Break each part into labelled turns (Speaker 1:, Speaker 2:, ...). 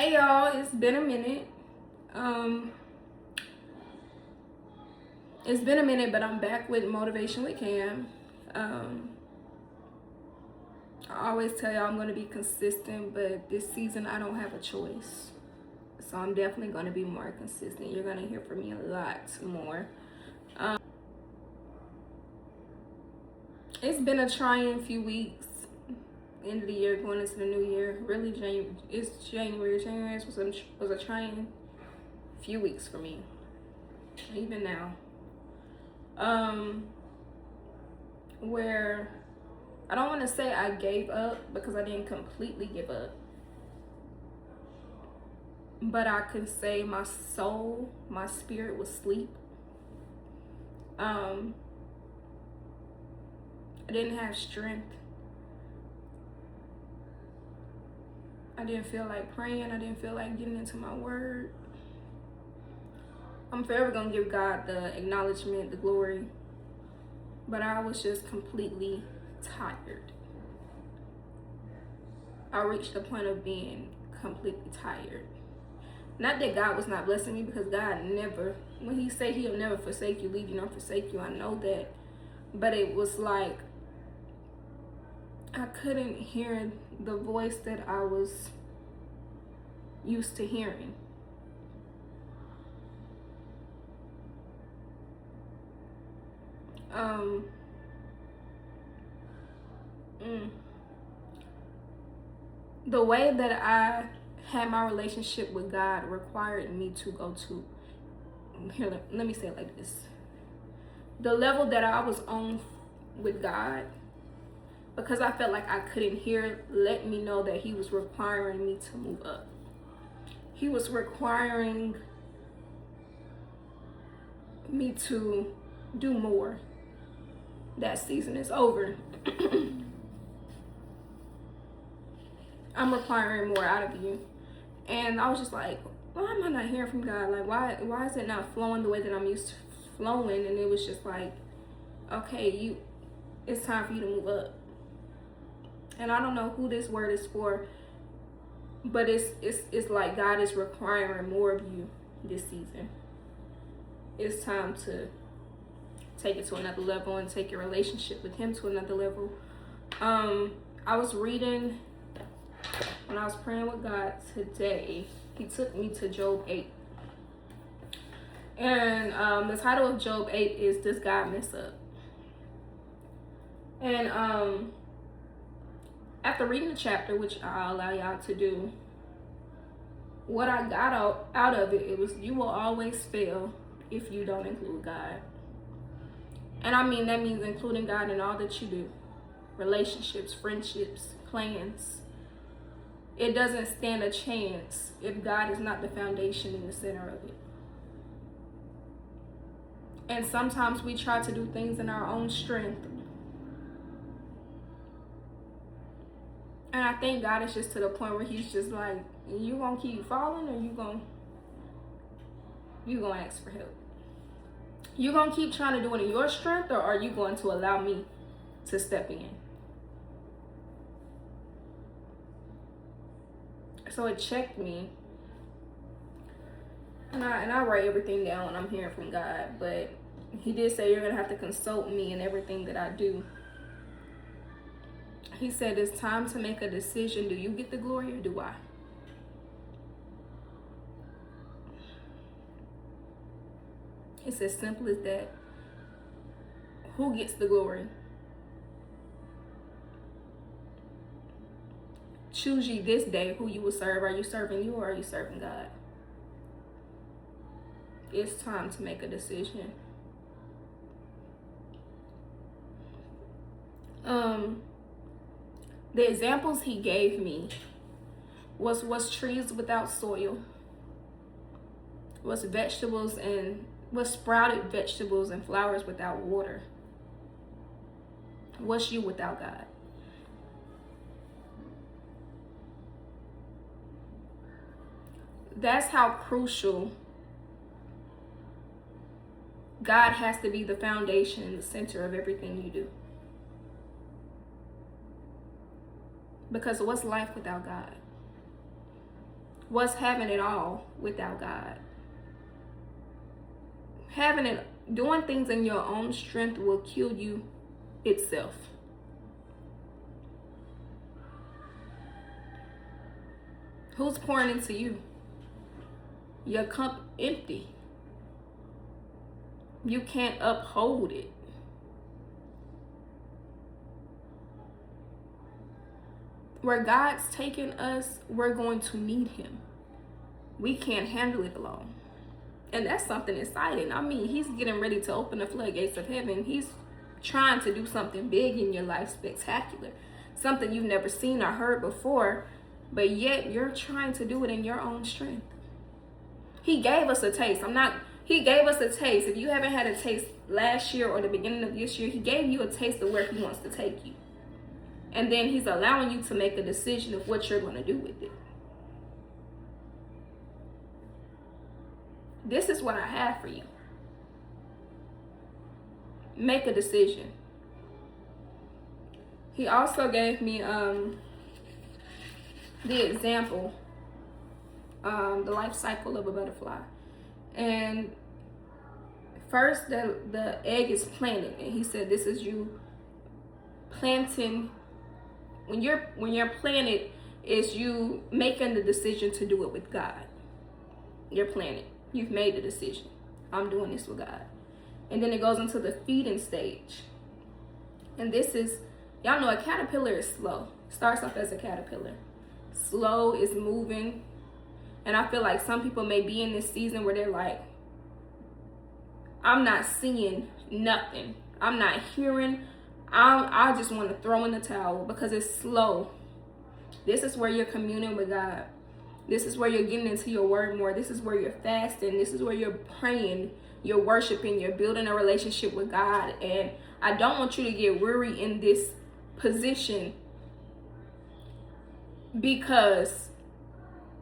Speaker 1: Hey y'all, it's been a minute. Um, it's been a minute, but I'm back with Motivation with Cam. Um, I always tell y'all I'm gonna be consistent, but this season I don't have a choice. So I'm definitely gonna be more consistent. You're gonna hear from me a lot more. It's been a trying few weeks. End of the year, going into the new year. Really, it's January. January was a trying few weeks for me, even now. Where I don't want to say I gave up because I didn't completely give up, but I could say my soul, my spirit was asleep. I didn't have strength. I didn't feel like praying. I didn't feel like getting into my word. I'm forever gonna give God the acknowledgement, the glory, but I was just completely tired. I reached the point of being completely tired. Not that God was not blessing me, because God never, when he say he'll never forsake you, leave you, nor forsake you, I know that. But it was like I couldn't hear the voice that I was used to hearing. The way that I had my relationship with God required me to go to, here, let me say it like this. The level that I was on with God, because I felt like I couldn't hear, let me know that he was requiring me to move up. He was requiring me to do more. That season is over. I'm requiring more out of you. And I was just like, why am I not hearing from God? Like, why is it not flowing the way that I'm used to flowing? And it was just like, okay, it's time for you to move up. And I don't know who this word is for, but it's like God is requiring more of you this season. It's time to take it to another level and take your relationship with him to another level. I was reading, when I was praying with God today, he took me to Job 8. And the title of Job 8 is, Does God Mess Up? And after reading the chapter, which I'll allow y'all to do, what I got out of it, it was, you will always fail if you don't include God. And I mean, that means including God in all that you do. Relationships, friendships, plans. It doesn't stand a chance if God is not the foundation in the center of it. And sometimes we try to do things in our own strength. And I think God is just to the point where he's just like, you gonna keep falling, or you gonna ask for help? You gonna keep trying to do it in your strength, or are you going to allow me to step in? So it checked me. And I write everything down when I'm hearing from God, but he did say you're gonna have to consult me in everything that I do. He said it's time to make a decision. Do you get the glory, or do I? It's as simple as that. Who gets the glory? Choose ye this day who you will serve. Are you serving you, or are you serving God? It's time to make a decision. The examples he gave me was trees without soil, was sprouted vegetables and flowers without water. What's you without God? That's how crucial God has to be, the foundation and the center of everything you do. Because what's life without God? What's having it all without God? Doing things in your own strength will kill you itself. Who's pouring into you? Your cup empty. You can't uphold it. Where God's taking us, we're going to need him. We can't handle it alone. And that's something exciting. I mean, he's getting ready to open the floodgates of heaven. He's trying to do something big in your life, spectacular. Something you've never seen or heard before, but yet you're trying to do it in your own strength. He gave us a taste. He gave us a taste. If you haven't had a taste last year or the beginning of this year, he gave you a taste of where he wants to take you. And then he's allowing you to make a decision of what you're going to do with it. This is what I have for you. Make a decision. He also gave me the example, the life cycle of a butterfly. And first, the egg is planted, and he said this is you planting. When you're planted, is you making the decision to do it with God. You're planted. You've made the decision. I'm doing this with God. And then it goes into the feeding stage. And this is, y'all know a caterpillar is slow. Starts off as a caterpillar. Slow, is moving. And I feel like some people may be in this season where they're like, I'm not seeing nothing. I'm not hearing. I just want to throw in the towel because it's slow. This is where you're communing with God. This is where you're getting into your word more. This is where you're fasting. This is where you're praying, you're worshiping, you're building a relationship with God. And I don't want you to get weary in this position because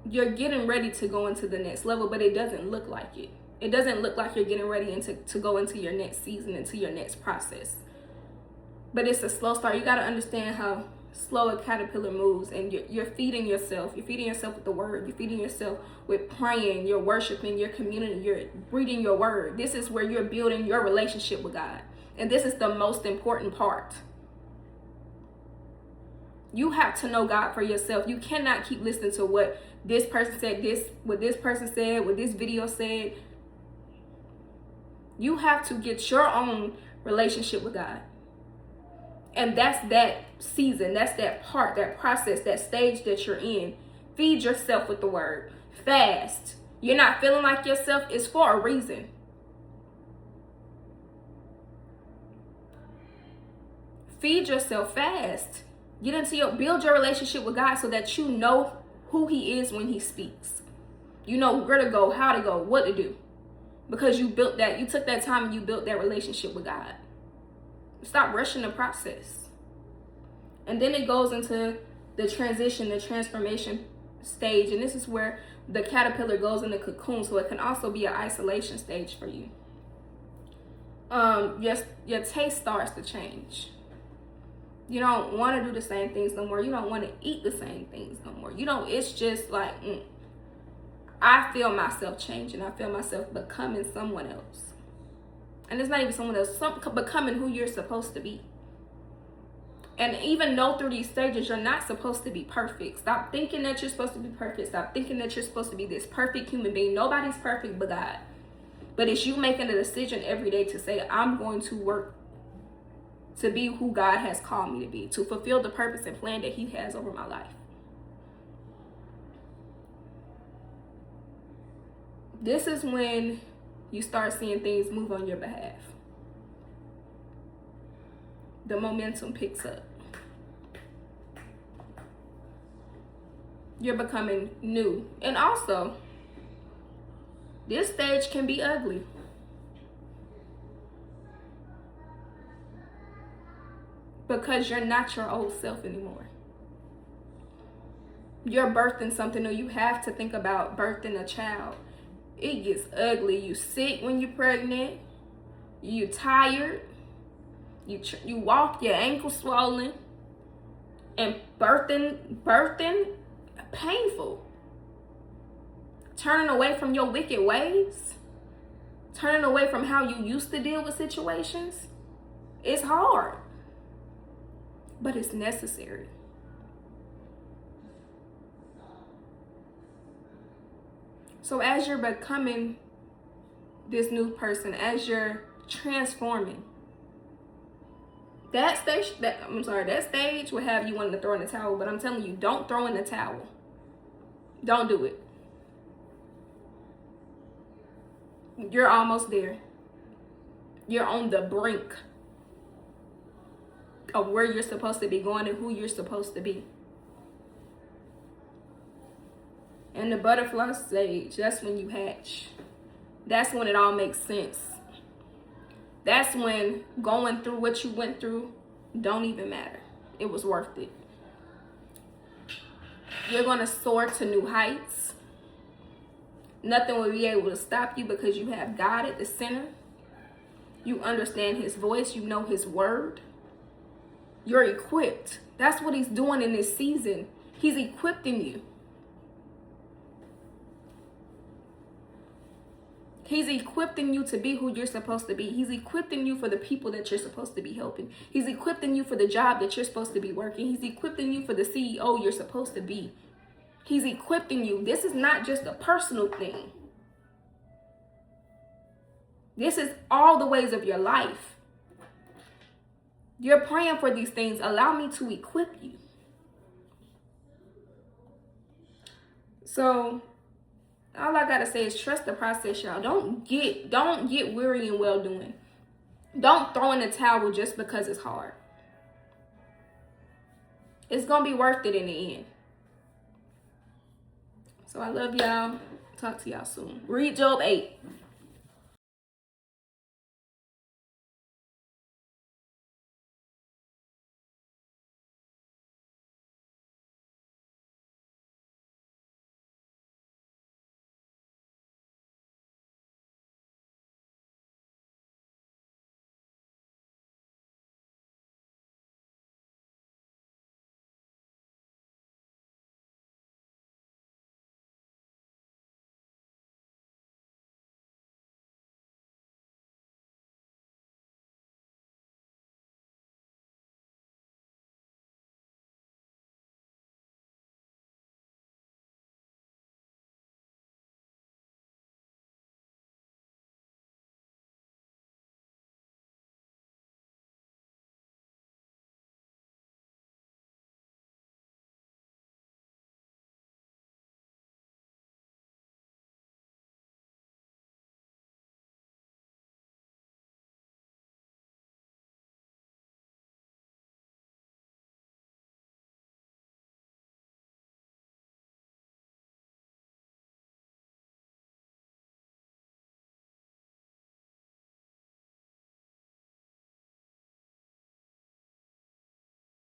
Speaker 1: you're getting ready to go into the next level, but it doesn't look like it. It doesn't look like you're getting ready to go into your next season, into your next process. But it's a slow start. You got to understand how slow a caterpillar moves, and you're feeding yourself. You're feeding yourself with the word. You're feeding yourself with praying. You're worshiping your community. You're reading your word. This is where you're building your relationship with God. And this is the most important part. You have to know God for yourself. You cannot keep listening to what this person said, what this person said, what this video said. You have to get your own relationship with God. And that's that season, that's that part, that process, that stage that you're in. Feed yourself with the word. Fast. You're not feeling like yourself, it's for a reason. Feed yourself, fast. Build your relationship with God so that you know who he is when he speaks. You know where to go, how to go, what to do. Because you took that time and you built that relationship with God. Stop rushing the process. And then it goes into the transition, the transformation stage. And this is where the caterpillar goes in the cocoon. So it can also be an isolation stage for you. Your taste starts to change. You don't want to do the same things no more. You don't want to eat the same things no more. It's just like, I feel myself changing. I feel myself becoming someone else. And it's not even someone else, becoming who you're supposed to be. And even though through these stages, you're not supposed to be perfect. Stop thinking that you're supposed to be perfect. Stop thinking that you're supposed to be this perfect human being. Nobody's perfect but God. But it's you making a decision every day to say, I'm going to work to be who God has called me to be, to fulfill the purpose and plan that he has over my life. This is when you start seeing things move on your behalf. The momentum picks up. You're becoming new. And also, this stage can be ugly. Because you're not your old self anymore. You're birthing something new. You have to think about birthing a child. It gets ugly. You sick when you're pregnant. You tired. You walk, your ankle swollen. And birthing, painful. turning away from your wicked ways, turning away from how you used to deal with situations. It's hard, but it's necessary. So as you're becoming this new person, as you're transforming, that stage will have you wanting to throw in the towel. But I'm telling you, don't throw in the towel. Don't do it. You're almost there. You're on the brink of where you're supposed to be going and who you're supposed to be. And the butterfly stage, that's when you hatch. That's when it all makes sense. That's when going through what you went through don't even matter. It was worth it. You're going to soar to new heights. Nothing will be able to stop you because you have God at the center. You understand his voice. You know his word. You're equipped. That's what he's doing in this season. He's equipping you. He's equipping you to be who you're supposed to be. He's equipping you for the people that you're supposed to be helping. He's equipping you for the job that you're supposed to be working. He's equipping you for the CEO you're supposed to be. He's equipping you. This is not just a personal thing. This is all the ways of your life. You're praying for these things. Allow me to equip you. So all I gotta say is trust the process, y'all. Don't get weary in well doing. Don't throw in the towel just because it's hard. It's gonna be worth it in the end. So I love y'all. Talk to y'all soon. Read Job 8.